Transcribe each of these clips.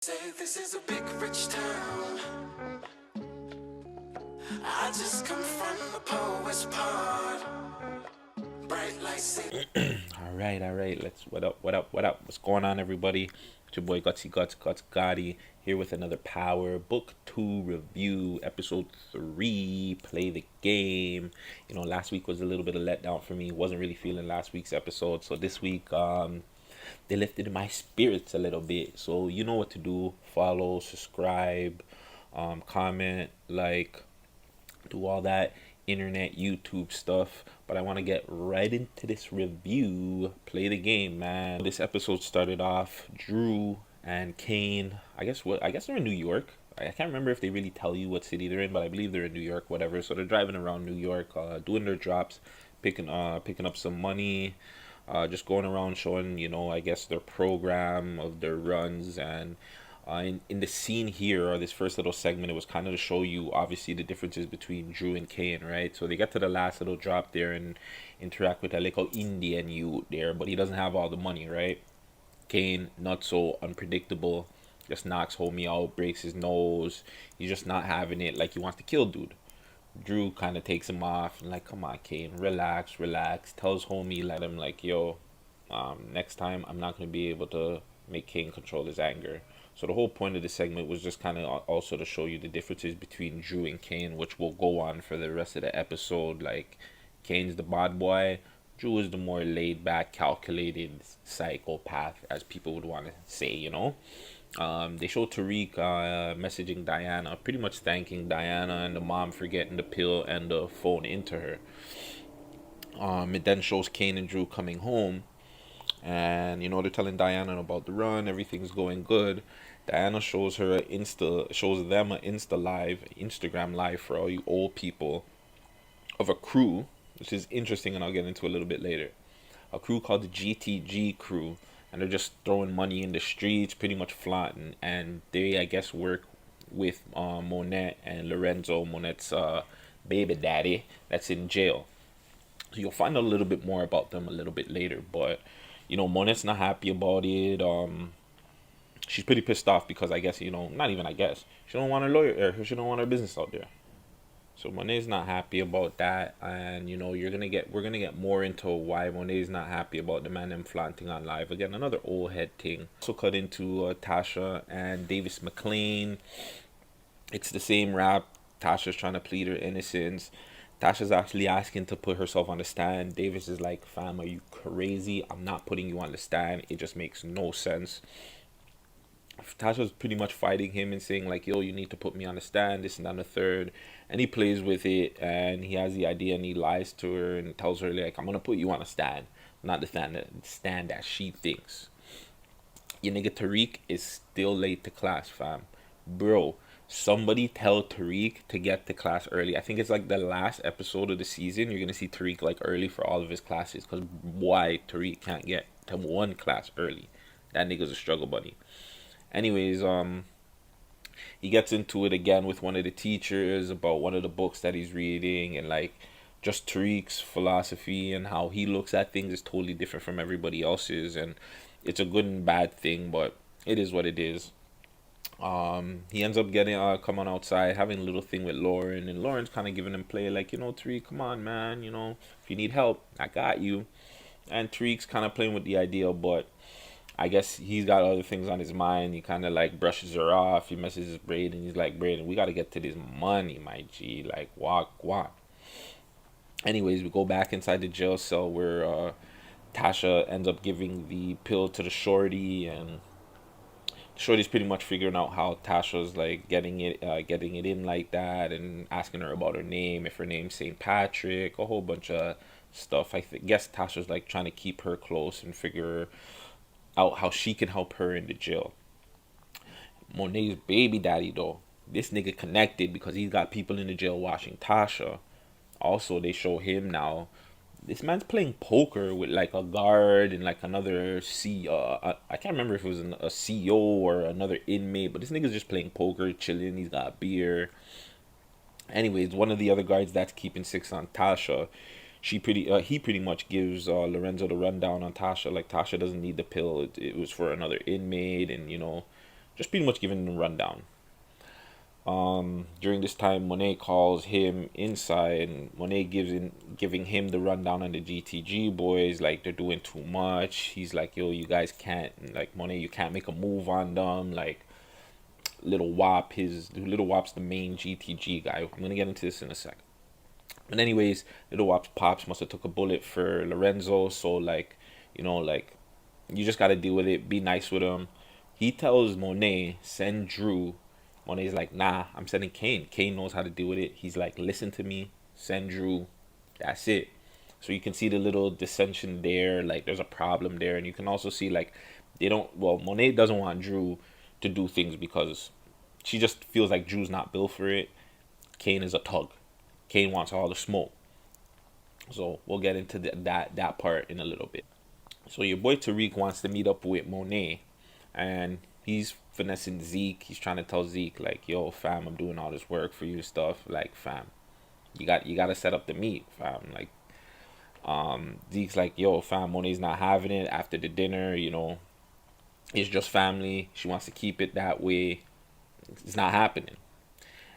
Say this is a big rich town. I just come from the poet's part. Bright lights. All right. What up? What's going on, everybody? It's your boy Guts Gotti here with another Power Book 2 review, episode 3. Play the game. Last week was a little bit of letdown for me. Wasn't really feeling last week's episode, so this week, they lifted my spirits a little bit. So you know what to do: follow, subscribe, comment, like, do all that internet YouTube stuff. But I want to get right into this review. Play the game, man. This episode started off Drew and Kane. I guess they're in New York. I can't remember if they really tell you what city they're in, but I believe they're in New York, whatever. So they're driving around New York, doing their drops, picking up some money, just going around showing, I guess their program of their runs. And in the scene here, or this first little segment, it was kind of to show you obviously the differences between Drew and Kane, right? So they get to the last little drop there and interact with a little Indian youth there, but he doesn't have all the money, right? Kane, not so unpredictable, just knocks homie out, breaks his nose. He's just not having it, like he wants to kill dude. Drew kind of takes him off and like, come on, Kane, relax. Tells homie, let him like, yo, next time I'm not gonna be able to make Kane control his anger. So the whole point of this segment was just kind of also to show you the differences between Drew and Kane, which will go on for the rest of the episode. Like, Kane's the bad boy, Drew is the more laid back, calculated psychopath, as people would want to say. They show Tariq messaging Diana, pretty much thanking Diana and the mom for getting the pill and the phone into her. It then shows Kane and Drew coming home, and they're telling Diana about the run. Everything's going good. Diana shows them an Instagram live for all you old people, of a crew, which is interesting, and I'll get into a little bit later. A crew called the GTG crew, and they're just throwing money in the streets, pretty much flaunting. And they, I guess, work with Monette and Lorenzo, Monette's baby daddy, that's in jail. So you'll find out a little bit more about them a little bit later. But Monette's not happy about it. She's pretty pissed off because, I guess, not even I guess, she don't want her lawyer, or she don't want her business out there. So Monet's not happy about that, and we're gonna get more into why Monet's not happy about the man them flaunting on live. Again, another old head thing. Also cut into Tasha and Davis McLean. It's the same rap. Tasha's trying to plead her innocence. Tasha's actually asking to put herself on the stand. Davis is like, fam, are you crazy? I'm not putting you on the stand. It just makes no sense. Tasha's pretty much fighting him and saying like, yo, you need to put me on the stand, this and that and the third. And he plays with it, and he has the idea, and he lies to her and tells her like, I'm gonna put you on a stand, not the stand that she thinks. Your nigga Tariq is still late to class, fam. Bro, somebody tell Tariq to get to class early. I think it's like the last episode of the season. You're gonna see Tariq like early for all of his classes, because why Tariq can't get to one class early? That nigga's a struggle buddy. Anyways, he gets into it again with one of the teachers about one of the books that he's reading, and like, just Tariq's philosophy and how he looks at things is totally different from everybody else's, and it's a good and bad thing, but it is what it is. He ends up getting coming outside, having a little thing with Lauren, and Lauren's kind of giving him play like, Tariq, come on, man, if you need help, I got you. And Tariq's kind of playing with the idea, but I guess he's got other things on his mind. He kind of like brushes her off. He messages Braden. He's like, Braden, we got to get to this money, my G. Like, walk. Anyways, we go back inside the jail cell where Tasha ends up giving the pill to the shorty, and shorty's pretty much figuring out how Tasha's like getting it in like that, and asking her about her name, if her name's St. Patrick, a whole bunch of stuff. Guess Tasha's like trying to keep her close and figure out how she can help her in the jail. Monet's baby daddy though, this nigga connected because he's got people in the jail watching Tasha. Also, they show him now. This man's playing poker with like a guard and like another I can't remember if it was a CO or another inmate, but this nigga's just playing poker, chilling. He's got beer. Anyways, one of the other guards that's keeping six on Tasha, he pretty much gives Lorenzo the rundown on Tasha. Like, Tasha doesn't need the pill. It was for another inmate, and just pretty much giving him a rundown. During this time, Monet calls him inside, and Monet giving him the rundown on the GTG boys, like they're doing too much. He's like, yo, you guys can't, like, Monet, you can't make a move on them. Like, Little Wop's the main GTG guy. I'm gonna get into this in a sec. But anyways, Little Wop's pops must have took a bullet for Lorenzo, so like, like, you just gotta deal with it. Be nice with him. He tells Monet, send Drew. Monet's like, nah, I'm sending Kane. Kane knows how to deal with it. He's like, listen to me, send Drew. That's it. So you can see the little dissension there. Like, there's a problem there. And you can also see, like, Monet doesn't want Drew to do things because she just feels like Drew's not built for it. Kane is a tug. Kane wants all the smoke. So we'll get into that part in a little bit. So your boy Tariq wants to meet up with Monet, and he's finessing Zeke. He's trying to tell Zeke, like, yo, fam, I'm doing all this work for you stuff. Like, fam, you got to set up the meet, fam. Like, Zeke's like, yo, fam, Monet's not having it after the dinner. It's just family. She wants to keep it that way. It's not happening.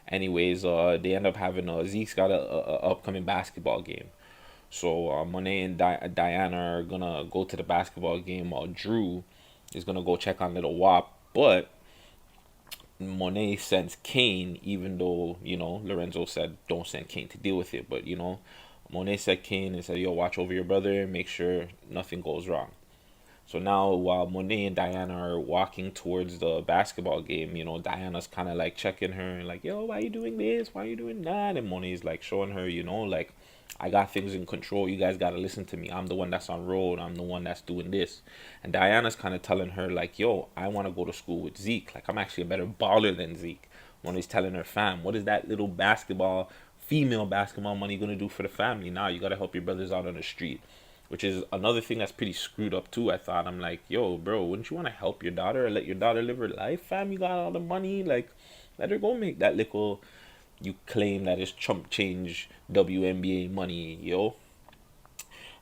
Anyways, they end up having Zeke's got a upcoming basketball game. So Monet and Diana are gonna go to the basketball game while Drew is gonna go check on Little Wop. But Monet sends Kane, even though Lorenzo said don't send Kane to deal with it. But Monet said Kane and said, yo, watch over your brother and make sure nothing goes wrong. So now while Monet and Diana are walking towards the basketball game, Diana's kind of like checking her, like, yo, why are you doing this? Why are you doing that? And Monet's like showing her, like, I got things in control. You guys got to listen to me. I'm the one that's on road. I'm the one that's doing this. And Diana's kind of telling her, like, yo, I want to go to school with Zeke. Like, I'm actually a better baller than Zeke. Monet's telling her, fam, what is that little female basketball money going to do for the family? Now you got to help your brothers out on the street. Which is another thing that's pretty screwed up too. I thought, I'm like, yo, bro, wouldn't you want to help your daughter or let your daughter live her life, fam? You got all the money, like, let her go make that little, you claim that is chump change WNBA money, yo.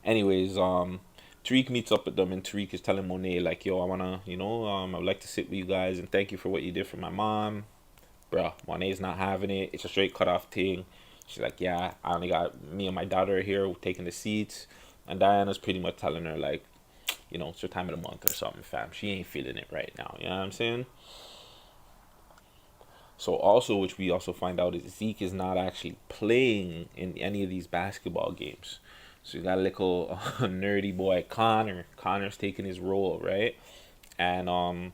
Anyways, Tariq meets up with them, and Tariq is telling Monet, like, yo, I wanna, I would like to sit with you guys and thank you for what you did for my mom. Bruh, Monet's not having it. It's a straight cutoff thing. She's like, yeah, I only got me and my daughter here taking the seats. And Diana's pretty much telling her, like, it's your time of the month or something, fam. She ain't feeling it right now. You know what I'm saying? So also, which we also find out, is Zeke is not actually playing in any of these basketball games. So you got a little nerdy boy, Connor. Connor's taking his role, right? And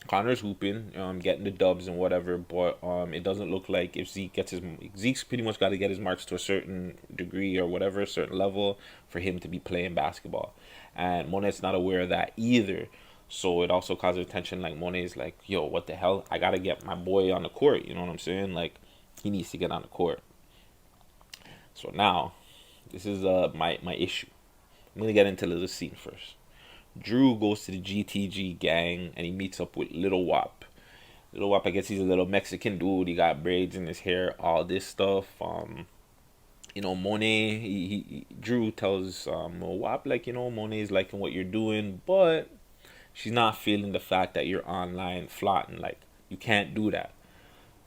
Connor's hooping, getting the dubs and whatever, but it doesn't look like if Zeke's pretty much got to get his marks to a certain degree or whatever, a certain level for him to be playing basketball. And Monet's not aware of that either. So it also causes attention. Like, Monet's like, yo, what the hell? I got to get my boy on the court. You know what I'm saying? Like, he needs to get on the court. So now, this is my issue. I'm going to get into the scene first. Drew goes to the GTG gang and he meets up with Little Wop. Little Wop, I guess he's a little Mexican dude. He got braids in his hair, all this stuff. Monet, Drew tells Wop, like, Monet's liking what you're doing, but she's not feeling the fact that you're online flaunting. Like, you can't do that.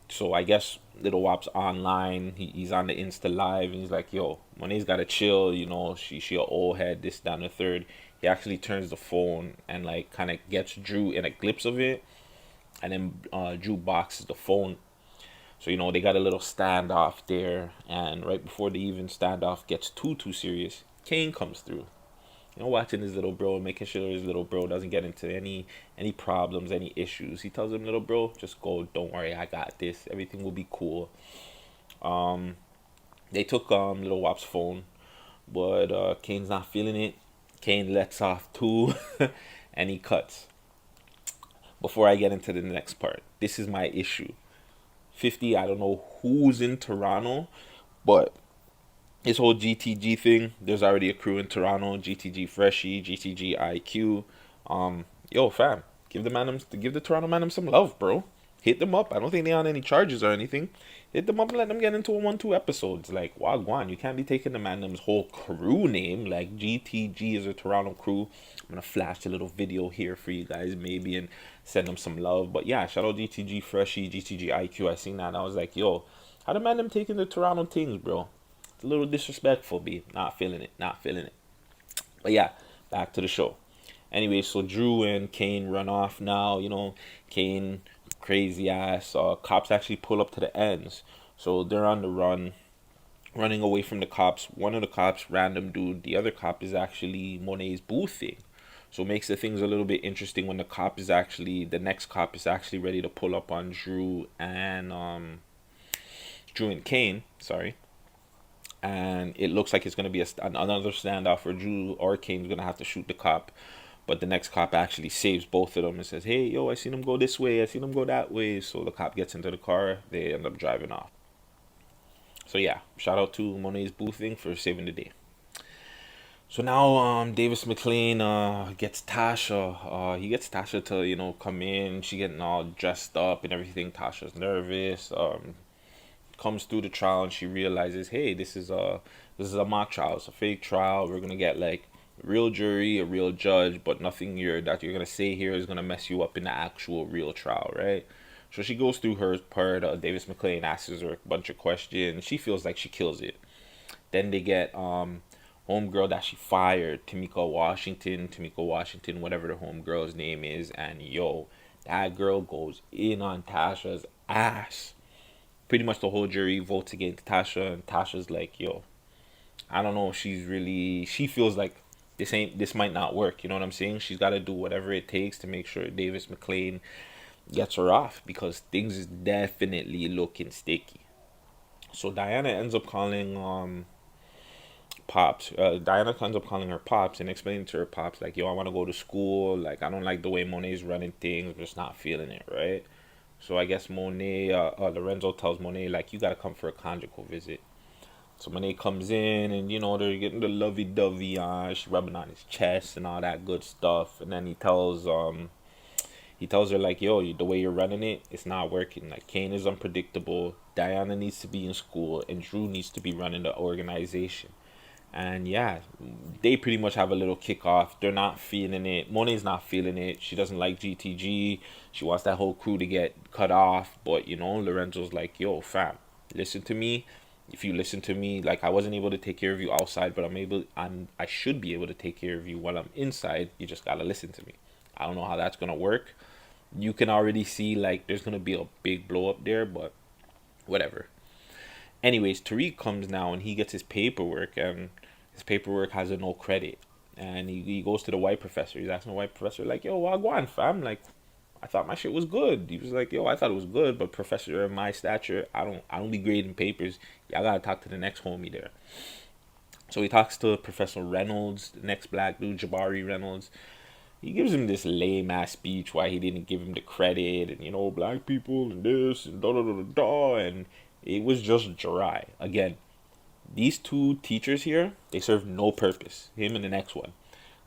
So I guess Little Wop's online. He's on the Insta Live, and he's like, yo, Monet's got to chill. She a old head, this, down the third. He actually turns the phone and, like, kind of gets Drew in a glimpse of it. And then Drew boxes the phone. So, they got a little standoff there. And right before the even standoff gets too serious, Kane comes through. Watching his little bro, making sure his little bro doesn't get into any problems, any issues. He tells him, little bro, just go. Don't worry, I got this. Everything will be cool. They took Little Wop's phone. But Kane's not feeling it. Kane lets off too, and he cuts. Before I get into the next part, this is my issue. 50, I don't know who's in Toronto, but this whole GTG thing, there's already a crew in Toronto, GTG Freshie, GTG IQ. Yo, fam, give the Toronto man some love, bro. Hit them up. I don't think they on any charges or anything. Hit them up and let them get into a 1-2 episodes. Like, wagwan, you can't be taking the man's whole crew name. Like, GTG is a Toronto crew. I'm gonna flash a little video here for you guys, maybe, and send them some love. But yeah, shout out GTG Freshie, GTG IQ. I seen that and I was like, yo, how the man them taking the Toronto things, bro? It's a little disrespectful, B. Not feeling it. Not feeling it. But yeah, back to the show. Anyway, so Drew and Kane run off now. Kane, crazy ass. Cops actually pull up to the ends. So they're on the run, running away from the cops. One of the cops, random dude. The other cop is actually Monet's boothing. So it makes the things a little bit interesting when the next cop is actually ready to pull up on Drew and Kane. Sorry. And it looks like it's going to be another standoff where Drew or Kane's going to have to shoot the cop. But the next cop actually saves both of them and says, hey, yo, I seen him go this way. I seen him go that way. So the cop gets into the car. They end up driving off. So yeah, shout out to Monet's boothing for saving the day. So now Davis McLean gets Tasha. He gets Tasha to, come in. She getting all dressed up and everything. Tasha's nervous. Comes through the trial and she realizes, hey, this is a mock trial. It's a fake trial. We're gonna get like a real jury, a real judge, but nothing that you're gonna say here is gonna mess you up in the actual real trial, right? So she goes through her part. Davis McLean asks her a bunch of questions. She feels like she kills it. Then they get homegirl that she fired, Tamika Washington, whatever the homegirl's name is, and yo, that girl goes in on Tasha's ass. Pretty much the whole jury votes against Tasha, and Tasha's like, yo, I don't know. She feels like this might not work. You know what I'm saying? She's got to do whatever it takes to make sure Davis McLean gets her off because things is definitely looking sticky. So Diana ends up calling pops. Diana ends up calling her pops and explaining to her pops like, yo, I want to go to school. Like, I don't like the way Monet's running things. I'm just not feeling it, right? So I guess Lorenzo tells Monet like, you gotta come for a conjugal visit. So Monet comes in and they're getting the lovey-dovey on. She's rubbing on his chest and all that good stuff. And then he tells her like, yo, the way you're running it, it's not working. Like, Kane is unpredictable. Diana needs to be in school and Drew needs to be running the organization. And yeah, they pretty much have a little kickoff. They're not feeling it. Monet's not feeling it. She doesn't like GTG. She wants that whole crew to get cut off. But Lorenzo's like, yo, fam, listen to me. If you listen to me, like, I wasn't able to take care of you outside, but I should be able to take care of you while I'm inside. You just gotta listen to me. I don't know how that's gonna work. You can already see like there's gonna be a big blow up there, but whatever. Anyways, Tariq comes now and he gets his paperwork, and his paperwork has a no credit. And he goes to the white professor. He's asking the white professor, like, yo, wagwan, fam? Like, I thought my shit was good. He was like, yo, I thought it was good, but professor of my stature, I don't be grading papers. Y'all gotta talk to the next homie there. So he talks to Professor Reynolds, the next black dude, Jabari Reynolds. He gives him this lame ass speech why he didn't give him the credit, and black people and this and da da da da da, and it was just dry. Again, these two teachers here, they serve no purpose. Him and the next one.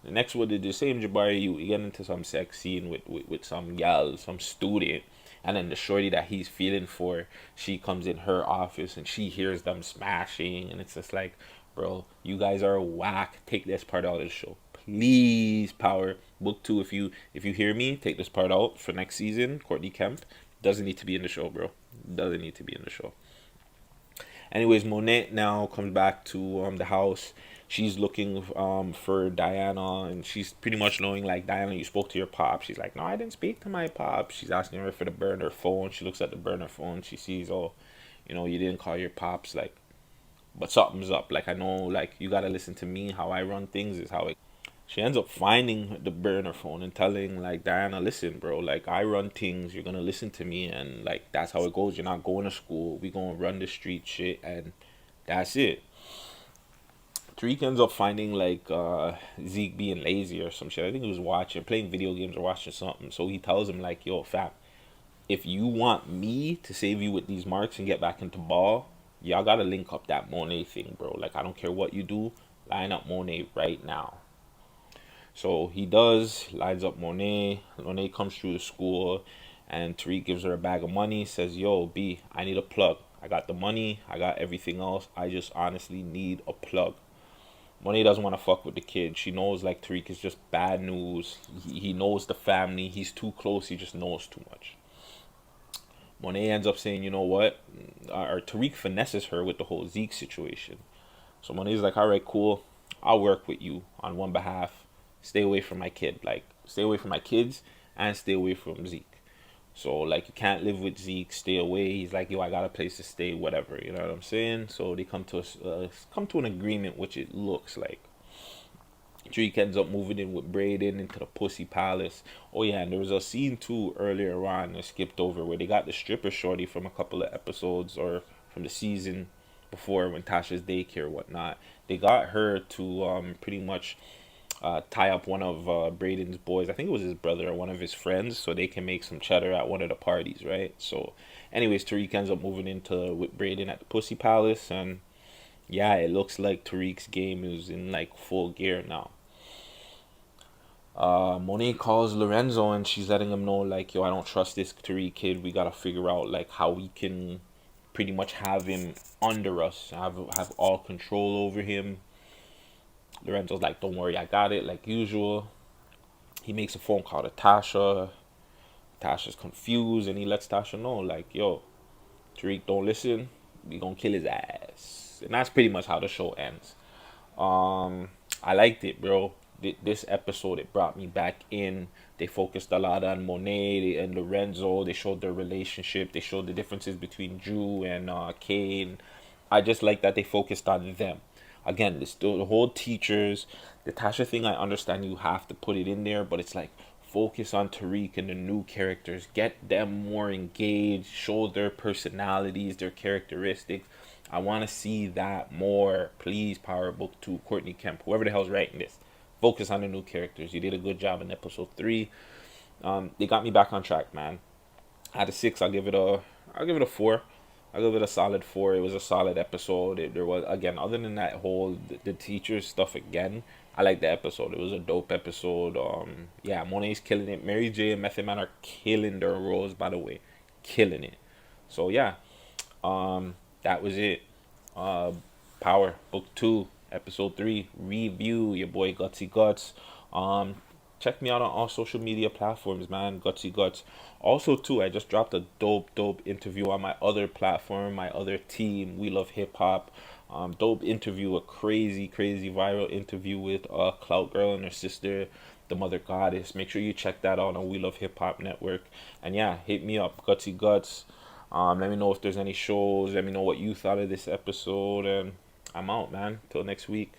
The next one did the same Jabari. You get into some sex scene with some gal, some student, and then the shorty that he's feeling for, she comes in her office and she hears them smashing, and it's just like, bro, you guys are whack. Take this part out of the show, please. Power book 2. If you hear me, take this part out for next season. Courtney Kemp doesn't need to be in the show, bro. Doesn't need to be in the show. Anyways, Monet now comes back to the house. She's looking for Diana, and she's pretty much knowing like, Diana, you spoke to your pop. She's like, no, I didn't speak to my pop. She's asking her for the burner phone. She looks at the burner phone. She sees, oh, you didn't call your pops, like, but something's up. Like, I know, like, you gotta listen to me. How I run things is how it. She ends up finding the burner phone and telling like, Diana, listen, bro, like, I run things. You're gonna listen to me, and like, that's how it goes. You're not going to school. We gonna run the street shit, and that's it. Tariq ends up finding like Zeke being lazy or some shit. I think he was playing video games or watching something. So he tells him like, yo, fam, if you want me to save you with these marks and get back into ball, y'all gotta link up that Monet thing, bro. Like, I don't care what you do, line up Monet right now. So he does, lines up Monet. Monet comes through the school, And Tariq gives her a bag of money, says, "Yo, B, I need a plug. I got the money, I got everything else. I just honestly need a plug." Monet doesn't want to fuck with the kid. She knows like Tariq is just bad news. He knows the family. He's too close. He just knows too much. Monet ends up saying, "You know what?" Or Tariq finesses her with the whole Zeke situation. So Monet's like, "All right, cool. I'll work with you on one behalf. Stay away from my kid. Like, stay away from my kids and stay away from Zeke. So like, you can't live with Zeke. Stay away." He's like, "Yo, I got a place to stay. Whatever." You know what I'm saying? So they come to an agreement, which it looks like. Drake ends up moving in with Braden into the Pussy Palace. Oh yeah, and there was a scene too earlier on that skipped over where they got the stripper shorty from a couple of episodes or from the season before when Tasha's daycare whatnot. They got her to pretty much tie up one of Braden's boys. I think it was his brother or one of his friends, so they can make some cheddar at one of the parties, right? So, anyways, Tariq ends up moving into with Braden at the Pussy Palace, and yeah, it looks like Tariq's game is in like full gear now. Monique calls Lorenzo and she's letting him know like, "Yo, I don't trust this Tariq kid. We gotta figure out like how we can pretty much have him under us, have all control over him." Lorenzo's like, "Don't worry, I got it," like usual. He makes a phone call to Tasha. Tasha's confused and he lets Tasha know like, "Yo, Tariq don't listen. We gonna kill his ass." And that's pretty much how the show ends. I liked it, bro. This episode, it brought me back in. They focused a lot on Monet and Lorenzo. They showed their relationship. They showed the differences between Drew and Kane. I just like that they focused on them. Again, this the whole teachers, the Tasha thing. I understand you have to put it in there, but it's like focus on Tariq and the new characters. Get them more engaged. Show their personalities, their characteristics. I want to see that more. Please, Power Book 2, Courtney Kemp, whoever the hell's writing this. Focus on the new characters. You did a good job in episode 3. They got me back on track, man. Out of 6, I'll give it a 4. I'll give it a solid 4. It was a solid episode. There was, again, other than that whole the teachers stuff again, I like the episode. It was a dope episode. Yeah, Monet's killing it. Mary J and Method Man are killing their roles, by the way, killing it. So yeah, that was it. Power Book 2, Episode 3 review. Your boy Gutsy Guts. Check me out on all social media platforms, man. Gutsy Guts. Also, too, I just dropped a dope interview on my other platform, my other team, We Love Hip Hop. Dope interview, a crazy viral interview with Clout Girl and her sister, the Mother Goddess. Make sure you check that out on We Love Hip Hop Network. And yeah, hit me up, Gutsy Guts. Let me know if there's any shows. Let me know what you thought of this episode. And I'm out, man. Till next week.